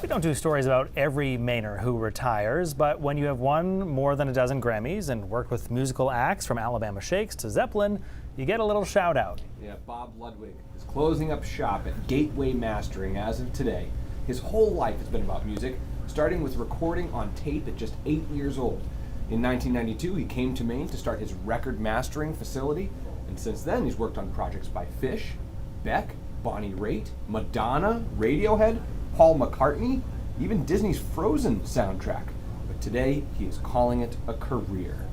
We don't do stories about every Mainer who retires, but when you have won more than a dozen Grammys and worked with musical acts from Alabama Shakes to Zeppelin, you get a little shout out. Yeah, Bob Ludwig is closing up shop at Gateway Mastering as of today. His whole life has been about music, starting with recording on tape at just 8 years old. In 1992, he came to Maine to start his record mastering facility, and since then he's worked on projects by Fish, Beck, Bonnie Raitt, Madonna, Radiohead, Paul McCartney, even Disney's Frozen soundtrack. But today, he is calling it a career.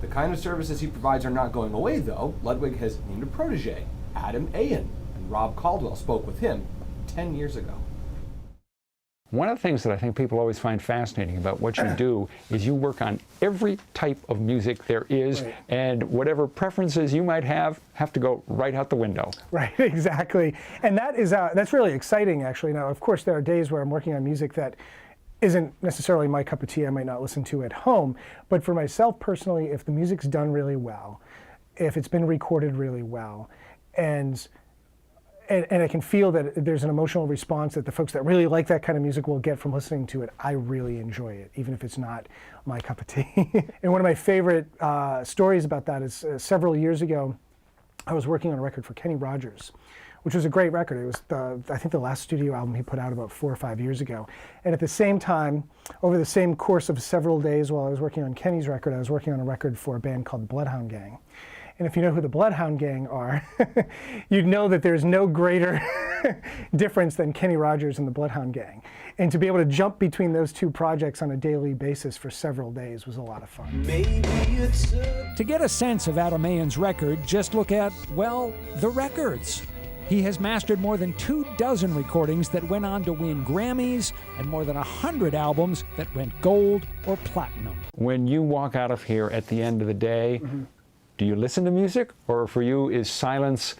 The kind of services he provides are not going away, though. Ludwig has named a protege, Adam Ayen, and Rob Caldwell spoke with him 10 years ago. One of the things that I think people always find fascinating about what you do is you work on every type of music there is, right. And whatever preferences you might have to go right out the window. Right, exactly. And that is that's really exciting, actually. Now, of course, there are days where I'm working on music that isn't necessarily my cup of tea. I might not listen to at home. But for myself personally, if the music's done really well, if it's been recorded really well, and I can feel that there's an emotional response that the folks that really like that kind of music will get from listening to it, I really enjoy it, even if it's not my cup of tea. And one of my favorite stories about that is several years ago, I was working on a record for Kenny Rogers, which was a great record. It was, I think, the last studio album he put out about 4 or 5 years ago. And at the same time, over the same course of several days while I was working on Kenny's record, I was working on a record for a band called the Bloodhound Gang. And if you know who the Bloodhound Gang are, you'd know that there's no greater difference than Kenny Rogers and the Bloodhound Gang. And to be able to jump between those two projects on a daily basis for several days was a lot of fun. To get a sense of Adam Ayen's record, just look at, well, the records. He has mastered more than 24 recordings that went on to win Grammys and more than 100 albums that went gold or platinum. When you walk out of here at the end of the day, do you listen to music, or for you is silence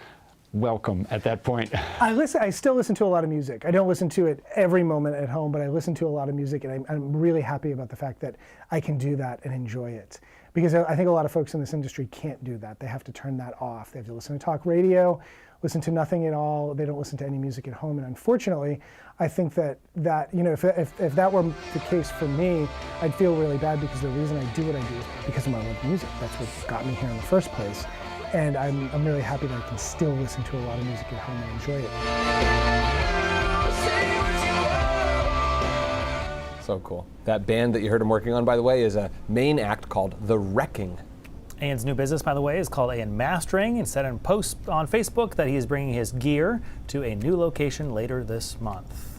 welcome at that point? I still listen to a lot of music. I don't listen to it every moment at home, but I listen to a lot of music, and I'm really happy about the fact that I can do that and enjoy it. Because I think a lot of folks in this industry can't do that. They have to turn that off. They have to listen to talk radio, listen to nothing at all. They don't listen to any music at home. And unfortunately, I think that you know, if that were the case for me, I'd feel really bad, because the reason I do what I do is because of my love of music. That's what got me here in the first place. And I'm really happy that I can still listen to a lot of music at home and enjoy it. So cool. That band that you heard him working on, by the way, is a Maine act called The Wrecking. Ayen's new business, by the way, is called Ayen Mastering, and said in a post on Facebook that he is bringing his gear to a new location later this month.